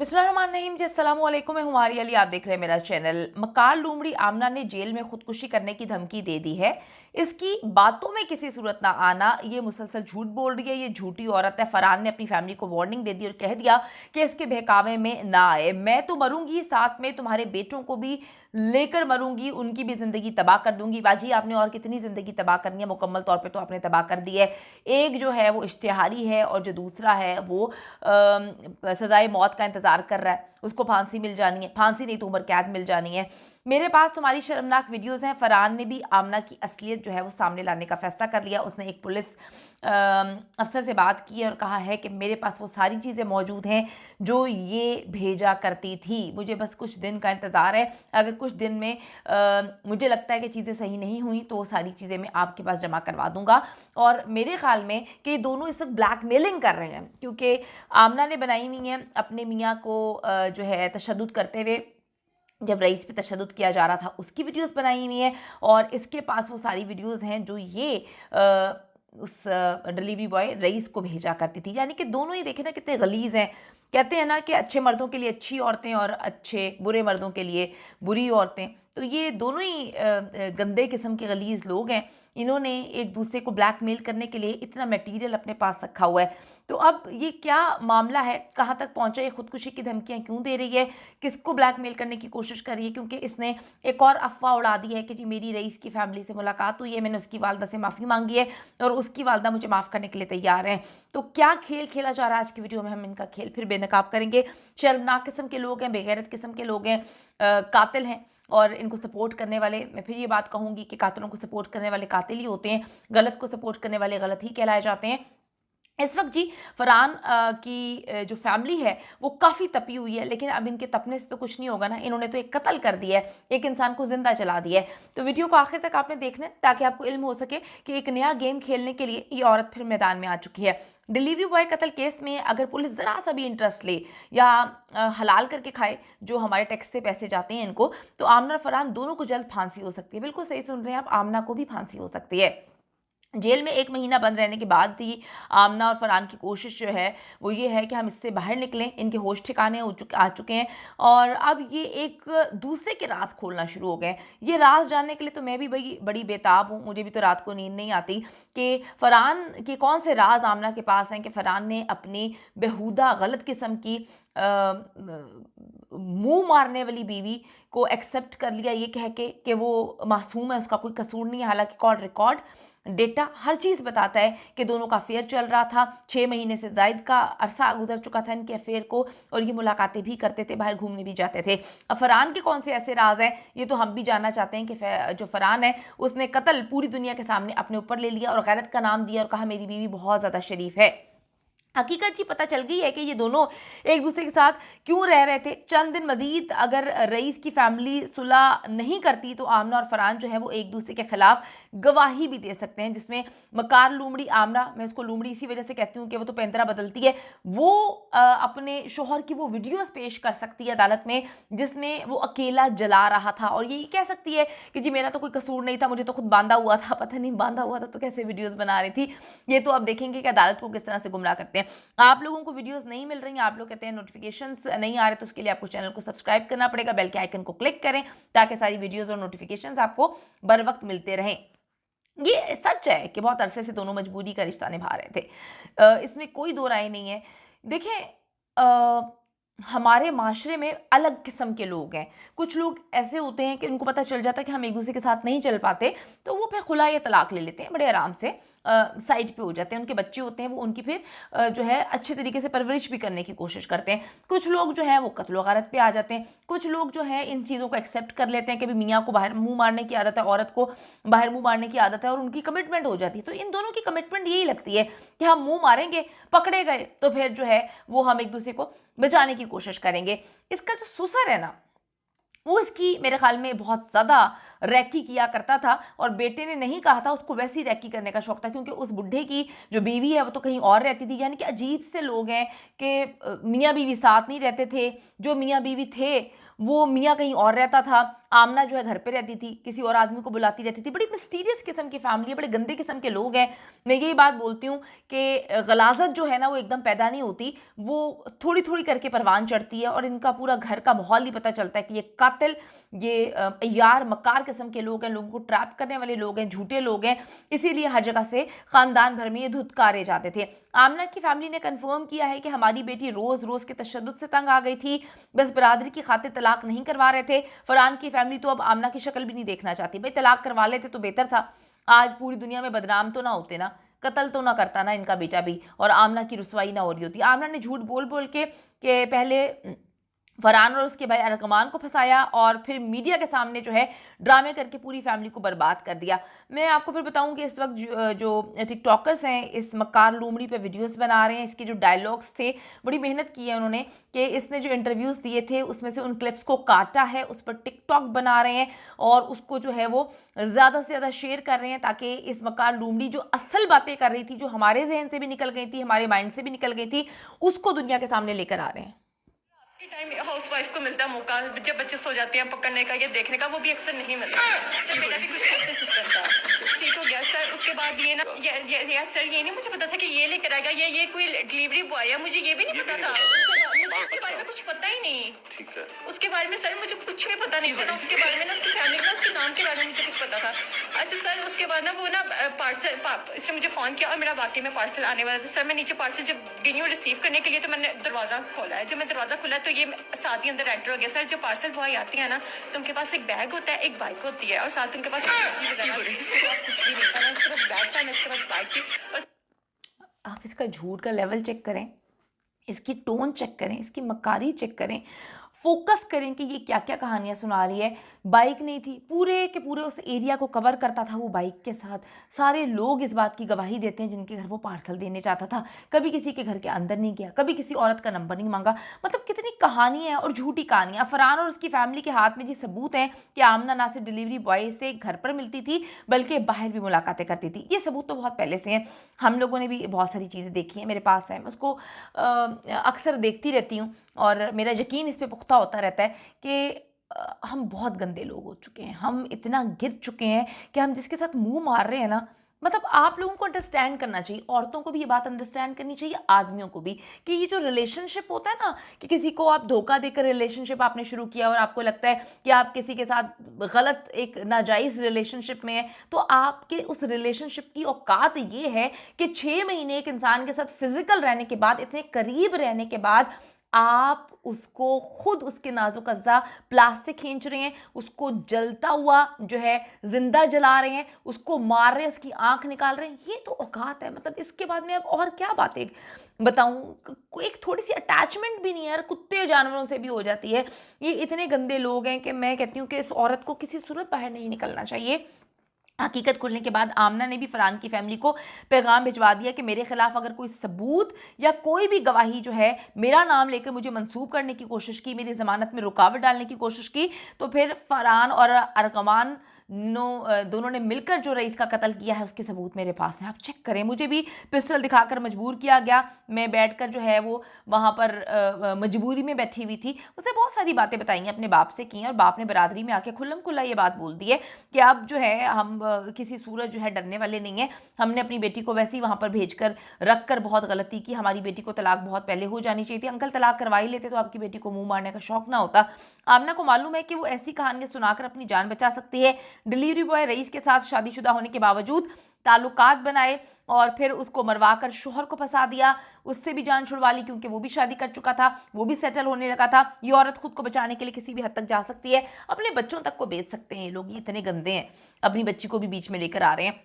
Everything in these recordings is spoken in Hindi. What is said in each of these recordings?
बिस्मिल्लाहिर्रहमानिर्रहीम जी, अस्सलाम वालेकुम। मैं हुमारी अली, आप देख रहे हैं मेरा चैनल। मकार लूमड़ी आमना ने जेल में खुदकुशी करने की धमकी दे दी है। इसकी बातों में किसी सूरत ना आना, ये मुसलसल झूठ बोल रही है, ये झूठी औरत है। फरहान ने अपनी फैमिली को वार्निंग दे दी और कह दिया कि इसके बहकावे में ना आए। मैं तो मरूंगी, साथ में तुम्हारे बेटों को भी लेकर मरूंगी, उनकी भी जिंदगी तबाह कर दूंगी। बाजी, आपने और कितनी जिंदगी तबाह करनी है? मुकम्मल तौर पे तो आपने तबाह कर दी है। एक जो है वो इश्तिहारी है और जो दूसरा है वो सजाए मौत का इंतजार कर रहा है। उसको फांसी मिल जानी है, फांसी नहीं तो उम्र कैद मिल जानी है। मेरे पास तुम्हारी शर्मनाक वीडियोस हैं। फरहान ने भी आमना की असलियत जो है वो सामने लाने का फैसला कर लिया। उसने एक पुलिस अफसर से बात की है और कहा है कि मेरे पास वो सारी चीज़ें मौजूद हैं जो ये भेजा करती थी। मुझे बस कुछ दिन का इंतज़ार है। अगर कुछ दिन में मुझे लगता है कि चीज़ें सही नहीं हुई तो वो सारी चीज़ें मैं आपके पास जमा करवा दूंगा। और मेरे ख्याल में कि दोनों इस वक्त ब्लैकमेलिंग कर रहे हैं, क्योंकि आमना ने बनाई हुई है अपने मियाँ को जो है तशद्दुद करते हुए। जब रईस पे तशद्दुद किया जा रहा था उसकी वीडियोस बनाई हुई हैं, और इसके पास वो सारी वीडियोस हैं जो ये उस डिलीवरी बॉय रईस को भेजा करती थी। यानी कि दोनों ही देखे ना कितने गलीज हैं। कहते हैं ना कि अच्छे मर्दों के लिए अच्छी औरतें और अच्छे बुरे मर्दों के लिए बुरी औरतें। तो ये दोनों ही गंदे किस्म के गलीज लोग हैं। इन्होंने एक दूसरे को ब्लैकमेल करने के लिए इतना मटेरियल अपने पास रखा हुआ है। तो अब ये क्या मामला है, कहाँ तक पहुंचा, ये खुदकुशी की धमकियां क्यों दे रही है, किसको ब्लैकमेल करने की कोशिश कर रही है? क्योंकि इसने एक और अफवाह उड़ा दी है कि जी मेरी रईस की फैमिली से मुलाकात हुई है, मैंने उसकी वालदा से माफ़ी मांगी है और उसकी वालदा मुझे माफ़ करने के लिए तैयार हैं। तो क्या खेल खेला जा रहा है? आज की वीडियो में हम इनका खेल फिर बेनकाब करेंगे। शर्मनाक किस्म के लोग हैं, बेगैरत किस्म के लोग हैं, कातिल हैं, और इनको सपोर्ट करने वाले, मैं फिर ये बात कहूँगी कि कातिलों को सपोर्ट करने वाले कातिल ही होते हैं, गलत को सपोर्ट करने वाले गलत ही कहलाए जाते हैं। इस वक्त जी फरहान की जो फैमिली है वो काफ़ी तपी हुई है, लेकिन अब इनके तपने से तो कुछ नहीं होगा ना। इन्होंने तो एक कत्ल कर दिया है, एक इंसान को जिंदा जला दिया है। तो वीडियो को आखिर तक आपने देखना है ताकि आपको इल्म हो सके कि एक नया गेम खेलने के लिए ये औरत फिर मैदान में आ चुकी है। डिलीवरी बॉय कत्ल केस में अगर पुलिस ज़रा सा भी इंटरेस्ट ले या हलाल करके खाए जो हमारे टैक्स से पैसे जाते हैं इनको, तो आमना और फरहान दोनों को जल्द फांसी हो सकती है। बिल्कुल सही सुन रहे हैं आप, आमना को भी फांसी हो सकती है। जेल में 1 महीना बंद रहने के बाद ही आमना और फरहान की कोशिश जो है वो ये है कि हम इससे बाहर निकलें। इनके होश ठिकाने आ चुके हैं और अब ये एक दूसरे के राज खोलना शुरू हो गए। ये राज जानने के लिए तो मैं भी बड़ी बेताब हूँ। मुझे भी तो रात को नींद नहीं आती कि फरहान के कौन से राज आमना के पास हैं कि फरहान ने अपनी बेहुदा गलत किस्म की मुंह मारने वाली बीवी को एक्सेप्ट कर लिया, ये कह के कि वो मासूम है, उसका कोई कसूर नहीं है। हालांकि कॉल रिकॉर्ड डेटा हर चीज़ बताता है कि दोनों का अफेयर चल रहा था। 6 महीने से ज़ायद का अरसा गुजर चुका था इनके अफेयर को, और ये मुलाकातें भी करते थे, बाहर घूमने भी जाते थे। अब फरहान के कौन से ऐसे राज हैं, ये तो हम भी जानना चाहते हैं कि जो फरहान है उसने कत्ल पूरी दुनिया के सामने अपने ऊपर ले लिया और गैरत का नाम दिया और कहा मेरी बीवी बहुत ज़्यादा शरीफ है। हकीकत जी पता चल गई है कि ये दोनों एक दूसरे के साथ क्यों रह रहे थे। चंद दिन मजीद अगर रईस की फैमिली सुलह नहीं करती तो आमना और फरहान जो है वो एक दूसरे के खिलाफ गवाही भी दे सकते हैं, जिसमें मकार लूमड़ी आमना, मैं उसको लूमड़ी इसी वजह से कहती हूँ कि वो तो पेंदरा बदलती है, वो अपने शोहर की वो वीडियोस पेश कर सकती है अदालत में जिसमें वो अकेला जला रहा था, और ये कह सकती है कि जी मेरा तो कोई कसूर नहीं था, मुझे तो खुद बांधा हुआ था। पता नहीं बांधा हुआ था तो कैसे वीडियोस बना रही थी। ये तो अब देखेंगे कि अदालत को किस तरह से गुमराह करते हैं। आप लोगों को वीडियोस नहीं मिल रही हैं, आप लोग कहते हैं नोटिफिकेशंस नहीं आ रहे, तो उसके लिए आपको चैनल को सब्सक्राइब करना पड़ेगा, बेल के आइकन को क्लिक करें ताकि सारी वीडियोस और नोटिफिकेशंस आपको बर वक्त मिलते रहें। ये सच है कि बहुत अरसे से दोनों मजबूरी का रिश्ता निभा रहे थे, इसमें कोई दो राय नहीं है। देखें, हमारे माशरे में अलग किस्म के लोग हैं। कुछ लोग ऐसे होते हैं कि उनको पता चल जाता है कि हम एक दूसरे के साथ नहीं चल पाते, तो वो फिर खुला या तलाक ले लेते हैं, बड़े आराम से साइड पे हो जाते हैं। उनके बच्चे होते हैं, वो उनकी फिर जो है अच्छे तरीके से परवरिश भी करने की कोशिश करते हैं। कुछ लोग जो है वो कत्ल व गारत पे आ जाते हैं। कुछ लोग जो है इन चीज़ों को एक्सेप्ट कर लेते हैं कि मियाँ को बाहर मुंह मारने की आदत है, औरत को बाहर मुंह मारने की आदत है, और उनकी कमिटमेंट हो जाती है। तो इन दोनों की कमिटमेंट यही लगती है कि हम मुंह मारेंगे, पकड़े गए तो फिर जो है वो हम एक दूसरे को बचाने की कोशिश करेंगे। इसका जो सुसर है ना, वो इसकी मेरे ख्याल में बहुत ज़्यादा रैकी किया करता था, और बेटे ने नहीं कहा था, उसको वैसी रैकी करने का शौक था, क्योंकि उस बुढ़े की जो बीवी है वो तो कहीं और रहती थी। यानी कि अजीब से लोग हैं कि मियाँ बीवी साथ नहीं रहते थे, जो मियाँ बीवी थे वो मियाँ कहीं और रहता था, आमना जो है घर पे रहती थी, किसी और आदमी को बुलाती रहती थी। बड़ी मिस्टीरियस किस्म की फैमिली है, बड़े गंदे किस्म के लोग हैं। मैं यही बात बोलती हूँ कि गलाजत जो है ना वो एकदम पैदा नहीं होती, वो थोड़ी थोड़ी करके परवान चढ़ती है। और इनका पूरा घर का माहौल ही पता चलता है कि ये कातिल, ये यार मक्कार किस्म के लोग हैं, लोगों को ट्रैप करने वाले लोग हैं, झूठे लोग हैं। इसीलिए हर जगह से खानदान भर में ये धुतकारे जाते थे। आमना की फैमिली ने कंफर्म किया है कि हमारी बेटी रोज रोज के तशद्दुद से तंग आ गई थी, बस बरादरी की खातिर तलाक नहीं करवा रहे थे। फरहान की फैमिली तो अब आमना की शक्ल भी नहीं देखना चाहती। भाई तलाक करवा लेते तो बेहतर था, आज पूरी दुनिया में बदनाम तो ना होते ना, कत्ल तो ना करता ना इनका बेटा भी, और आमना की रुसवाई ना हो रही होती। आमना ने झूठ बोल बोल के पहले फरहान और उसके भाई अरकमान को फंसाया और फिर मीडिया के सामने जो है ड्रामे करके पूरी फैमिली को बर्बाद कर दिया। मैं आपको फिर बताऊं कि इस वक्त जो टिकटॉकर्स हैं इस मक्कार लोमड़ी पे वीडियोस बना रहे हैं। इसके जो डायलॉग्स थे, बड़ी मेहनत की है उन्होंने कि इसने जो इंटरव्यूज़ दिए थे उसमें से उन क्लिप्स को काटा है, उस पर टिकटॉक बना रहे हैं और उसको जो है वो ज़्यादा से ज़्यादा शेयर कर रहे हैं, ताकि इस मक्कार लोमड़ी जो असल बातें कर रही थी, जो हमारे जहन से भी निकल गई थी, हमारे माइंड से भी निकल गई थी, उसको दुनिया के सामने लेकर आ रहे हैं। के टाइम हाउसवाइफ को मिलता मौका जब बच्चे सो जाते हैं पकड़ने का या देखने का, वो भी अक्सर नहीं मिलता। सर मेरा भी कुछ ऐसे सिस्टम था, ठीक हो गया सर। उसके बाद ये ना सर ये नहीं मुझे पता था कि ये लेकर आएगा, ये कोई डिलीवरी बॉय है, मुझे ये भी नहीं पता था। मुझे उसके बारे में कुछ पता ही नहीं। ठीक है, उसके बारे में सर मुझे कुछ भी पता नहीं था। उसके बारे में ना, उसकी फैमिली का, उसके नाम के बारे में मुझे कुछ पता था। अच्छा सर, उसके बाद ना वो ना पार्सल, इसने मुझे फ़ोन किया और मेरा वाकई में पार्सल आने वाला था। सर मैं नीचे पार्सल जब गई हूँ रिसीव करने के लिए, तो मैंने दरवाज़ा खोला है। जब मैं दरवाज़ा खुला तो ये साथ ही अंदर एंटर हो गया। सर जब पार्सल बॉय आती है ना, तो उनके पास एक बैग होता है, एक बाइक होती है, और साथ उनके पास इसके पास कुछ भी नहीं था ना, इसके पास बैग था ना, इसके पास बाइक थी। और आप इसका झूठ का लेवल चेक करें, इसकी टोन चेक करें, इसकी मक्कारी चेक करें, फोकस करें कि ये क्या क्या कहानियाँ सुना रही है। बाइक नहीं थी, पूरे के पूरे उस एरिया को कवर करता था वो बाइक के साथ। सारे लोग इस बात की गवाही देते हैं जिनके घर वो पार्सल देने चाहता था। कभी किसी के घर के अंदर नहीं गया, कभी किसी औरत का नंबर नहीं मांगा। मतलब कितनी कहानियाँ और झूठी कहानियाँ। फरहान और उसकी फैमिली के हाथ में जी सबूत हैं कि आमना ना सिर्फ डिलीवरी बॉय से घर पर मिलती थी बल्कि बाहर भी मुलाकातें करती थी। ये सबूत तो बहुत पहले से हैं, हम लोगों ने भी बहुत सारी चीज़ें देखी हैं, मेरे पास है, मैं उसको अक्सर देखती रहती हूँ और मेरा यकीन इस पर पुख्ता होता रहता है कि हम बहुत गंदे लोग हो चुके हैं, हम इतना गिर चुके हैं कि हम जिसके साथ मुंह मार रहे हैं ना, मतलब आप लोगों को अंडरस्टैंड करना चाहिए, औरतों को भी ये बात अंडरस्टैंड करनी चाहिए, आदमियों को भी, कि ये जो रिलेशनशिप होता है ना, कि किसी को आप धोखा देकर रिलेशनशिप आपने शुरू किया और आपको लगता है कि आप किसी के साथ गलत एक नाजायज़ रिलेशनशिप में है, तो आपके उस रिलेशनशिप की औकात ये है कि 6 महीने एक इंसान के साथ फिजिकल रहने के बाद, इतने करीब रहने के बाद, आप उसको खुद उसके नाजुक अज़्ज़ा प्लास्टिक खींच रहे हैं, उसको जलता हुआ जो है जिंदा जला रहे हैं, उसको मार रहे हैं, उसकी आंख निकाल रहे हैं। ये तो औकात है। मतलब इसके बाद में अब और क्या बातें बताऊं। एक थोड़ी सी अटैचमेंट भी नहीं है यार, कुत्ते जानवरों से भी हो जाती है। ये इतने गंदे लोग हैं कि मैं कहती हूँ कि इस औरत को किसी सूरत बाहर नहीं निकलना चाहिए। हकीकत खुलने के बाद आमना ने भी फरहान की फैमिली को पैगाम भिजवा दिया कि मेरे खिलाफ अगर कोई सबूत या कोई भी गवाही जो है मेरा नाम लेकर मुझे मंसूब करने की कोशिश की, मेरी ज़मानत में रुकावट डालने की कोशिश की, तो फिर फरहान और अरकमान दोनों ने मिलकर जो रईस का कत्ल किया है उसके सबूत मेरे पास हैं, आप चेक करें। मुझे भी पिस्टल दिखाकर मजबूर किया गया, मैं बैठकर जो है वो वहाँ पर मजबूरी में बैठी हुई थी। उसने बहुत सारी बातें बताई हैं, अपने बाप से की हैं, और बाप ने बरादरी में आके खुल्लम खुल्ला ये बात बोल दी है कि अब जो है हम किसी सूरत जो है डरने वाले नहीं हैं। हमने अपनी बेटी को वैसे ही वहाँ पर भेज कर रख कर बहुत गलती की, हमारी बेटी को तलाक बहुत पहले हो जानी चाहिए थी। अंकल तलाक करवा ही लेते तो आपकी बेटी को मुँह मारने का शौक ना होता। आमना को मालूम है कि वो ऐसी कहानियाँ सुनाकर अपनी जान बचा सकती है। डिलीवरी बॉय रईस के साथ शादीशुदा होने के बावजूद ताल्लुकात बनाए और फिर उसको मरवा कर शोहर को फंसा दिया, उससे भी जान छुड़वा ली क्योंकि वो भी शादी कर चुका था, वो भी सेटल होने लगा था। ये औरत खुद को बचाने के लिए किसी भी हद तक जा सकती है, अपने बच्चों तक को बेच सकते हैं ये लोग, ये इतने गंदे हैं, अपनी बच्ची को भी बीच में लेकर आ रहे हैं।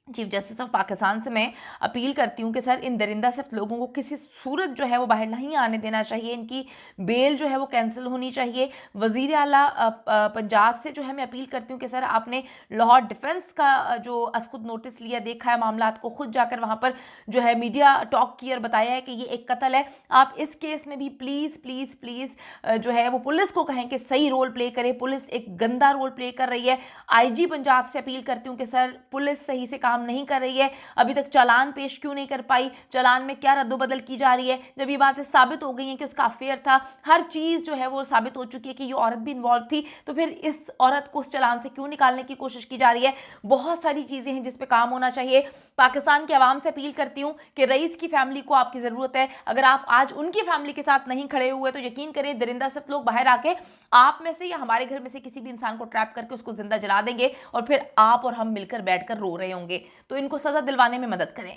चीफ जस्टिस ऑफ पाकिस्तान से मैं अपील करती हूँ कि सर इन दरिंदा सिर्फ लोगों को किसी सूरत जो है वो बाहर नहीं आने देना चाहिए, इनकी बेल जो है वो कैंसिल होनी चाहिए। वज़ीर आला पंजाब से जो है मैं अपील करती हूँ कि सर आपने लाहौर डिफेंस का जो खुद नोटिस लिया, देखा है मामला को, खुद जाकर वहाँ पर जो है मीडिया टॉक किया और बताया है कि ये एक कत्ल है। आप इस केस में भी प्लीज़ प्लीज़ प्लीज़ जो है वो पुलिस को कहें कि सही रोल प्ले करे, पुलिस एक गंदा रोल प्ले कर रही है। IG पंजाब से अपील करती हूँ कि सर पुलिस सही से काम काम नहीं कर रही है, अभी तक चालान पेश क्यों नहीं कर पाई, चालान में क्या रद्दोबदल की जा रही है। जब ये बातें साबित हो गई हैं कि उसका अफेयर था, हर चीज़ जो है वो साबित हो चुकी है कि ये औरत भी इन्वॉल्व थी, तो फिर इस औरत को उस चालान से क्यों निकालने की कोशिश की जा रही है। बहुत सारी चीज़ें हैं जिस पे काम होना चाहिए। पाकिस्तान की आवाम से अपील करती हूँ कि रईस की फैमिली को आपकी ज़रूरत है। अगर आप आज उनकी फैमिली के साथ नहीं खड़े हुए तो यकीन करें दरिंदा सिर्फ लोग बाहर आके आप में से या हमारे घर में से किसी भी इंसान को ट्रैप करके उसको जिंदा जला देंगे और फिर आप और हम मिलकर बैठकर रो रहे होंगे। तो इनको सजा दिलवाने में मदद करें।